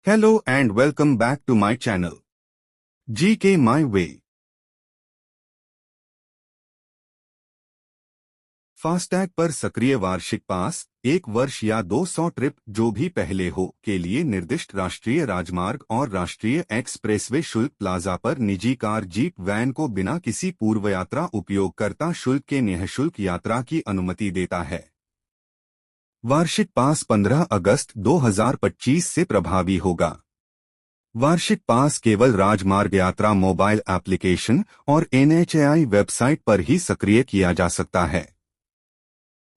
Hello and welcome back to my channel, GK My Way. FASTag पर सक्रिय वार्षिक पास 1 वर्ष या 200 ट्रिप जो भी पहले हो के लिए निर्दिष्ट राष्ट्रीय राजमार्ग और राष्ट्रीय एक्सप्रेसवे शुल्क प्लाजा पर निजी कार जीप वैन को बिना किसी पूर्व यात्रा उपयोगकर्ता शुल्क के निःशुल्क यात्रा की अनुमति देता है। वार्षिक पास 15 अगस्त 2025 से प्रभावी होगा। वार्षिक पास केवल राजमार्ग यात्रा मोबाइल एप्लीकेशन और NHAI वेबसाइट पर ही सक्रिय किया जा सकता है।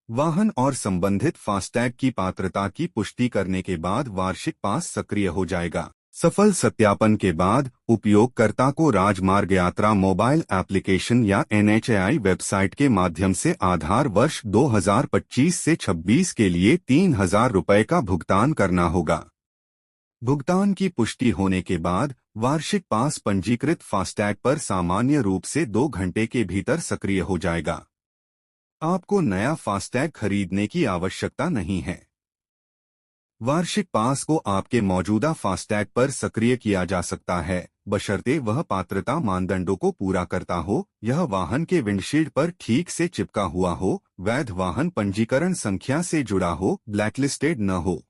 वाहन और संबंधित फास्टैग की पात्रता की पुष्टि करने के बाद वार्षिक पास सक्रिय हो जाएगा। सफल सत्यापन के बाद उपयोगकर्ता को राजमार्ग यात्रा मोबाइल एप्लीकेशन या NHAI वेबसाइट के माध्यम से आधार वर्ष 2025 से 26 के लिए 3000 रुपये का भुगतान करना होगा। भुगतान की पुष्टि होने के बाद वार्षिक पास पंजीकृत फास्टैग पर सामान्य रूप से 2 घंटे के भीतर सक्रिय हो जाएगा। आपको नया फास्टैग खरीदने की आवश्यकता नहीं है। वार्षिक पास को आपके मौजूदा फास्टैग पर सक्रिय किया जा सकता है, बशर्ते वह पात्रता मानदंडों को पूरा करता हो, यह वाहन के विंडशील्ड पर ठीक से चिपका हुआ हो, वैध वाहन पंजीकरण संख्या से जुड़ा हो, ब्लैकलिस्टेड न हो।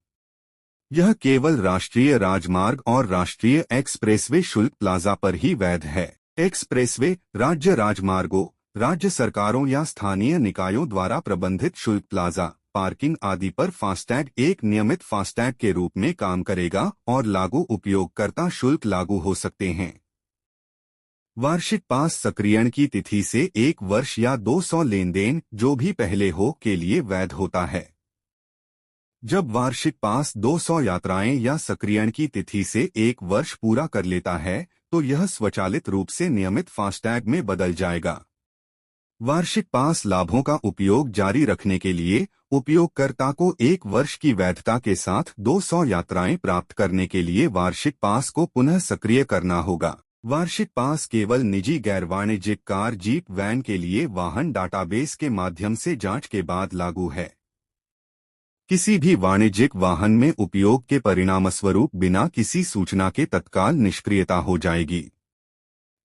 यह केवल राष्ट्रीय राजमार्ग और राष्ट्रीय एक्सप्रेसवे शुल्क प्लाजा पर ही वैध है। एक्सप्रेसवे, राज्य राजमार्गों, राज्य सरकारों या स्थानीय निकायों द्वारा प्रबंधित शुल्क प्लाजा, पार्किंग आदि पर फास्टैग एक नियमित फास्टैग के रूप में काम करेगा और लागू उपयोगकर्ता शुल्क लागू हो सकते हैं। वार्षिक पास सक्रियण की तिथि से 1 वर्ष या 200 लेनदेन जो भी पहले हो के लिए वैध होता है। जब वार्षिक पास 200 यात्राएं या सक्रियण की तिथि से 1 वर्ष पूरा कर लेता है तो यह स्वचालित रूप से नियमित फास्टैग में बदल जाएगा। वार्षिक पास लाभों का उपयोग जारी रखने के लिए उपयोगकर्ता को 1 वर्ष की वैधता के साथ 200 यात्राएं प्राप्त करने के लिए वार्षिक पास को पुनः सक्रिय करना होगा। वार्षिक पास केवल निजी गैर वाणिज्यिक कार जीप वैन के लिए वाहन डाटाबेस के माध्यम से जांच के बाद लागू है। किसी भी वाणिज्यिक वाहन में उपयोग के परिणामस्वरूप बिना किसी सूचना के तत्काल निष्क्रियता हो जाएगी।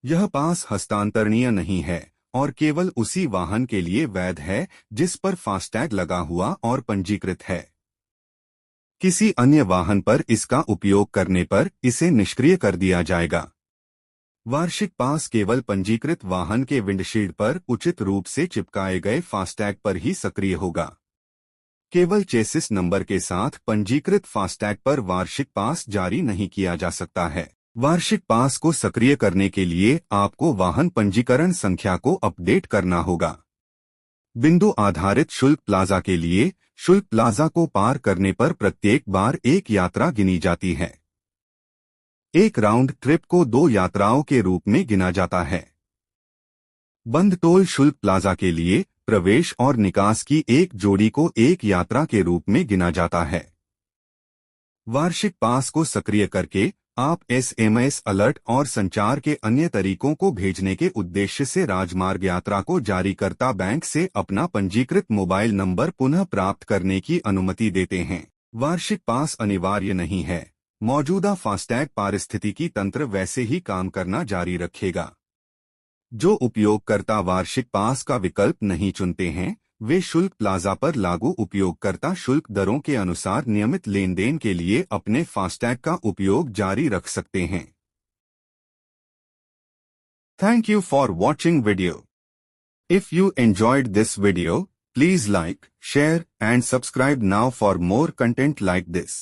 यह पास हस्तांतरणीय नहीं है और केवल उसी वाहन के लिए वैध है जिस पर फास्टैग लगा हुआ और पंजीकृत है। किसी अन्य वाहन पर इसका उपयोग करने पर इसे निष्क्रिय कर दिया जाएगा। वार्षिक पास केवल पंजीकृत वाहन के विंडशील्ड पर उचित रूप से चिपकाए गए फास्टैग पर ही सक्रिय होगा। केवल चेसिस नंबर के साथ पंजीकृत फास्टैग पर वार्षिक पास जारी नहीं किया जा सकता है। वार्षिक पास को सक्रिय करने के लिए आपको वाहन पंजीकरण संख्या को अपडेट करना होगा। बिंदु आधारित शुल्क प्लाजा के लिए शुल्क प्लाजा को पार करने पर प्रत्येक बार एक यात्रा गिनी जाती है। एक राउंड ट्रिप को 2 यात्राओं के रूप में गिना जाता है। बंद टोल शुल्क प्लाजा के लिए प्रवेश और निकास की एक जोड़ी को एक यात्रा के रूप में गिना जाता है। वार्षिक पास को सक्रिय करके आप SMS अलर्ट और संचार के अन्य तरीकों को भेजने के उद्देश्य से राजमार्ग यात्रा को जारीकर्ता बैंक से अपना पंजीकृत मोबाइल नंबर पुनः प्राप्त करने की अनुमति देते हैं। वार्षिक पास अनिवार्य नहीं है। मौजूदा फास्टैग पारिस्थितिकी तंत्र वैसे ही काम करना जारी रखेगा। जो उपयोगकर्ता वार्षिक पास का विकल्प नहीं चुनते हैं वे शुल्क प्लाजा पर लागू उपयोगकर्ता शुल्क दरों के अनुसार नियमित लेनदेन के लिए अपने फास्टैग का उपयोग जारी रख सकते हैं। Thank you for watching video. If you enjoyed this video, please like, share and subscribe now for more content like this.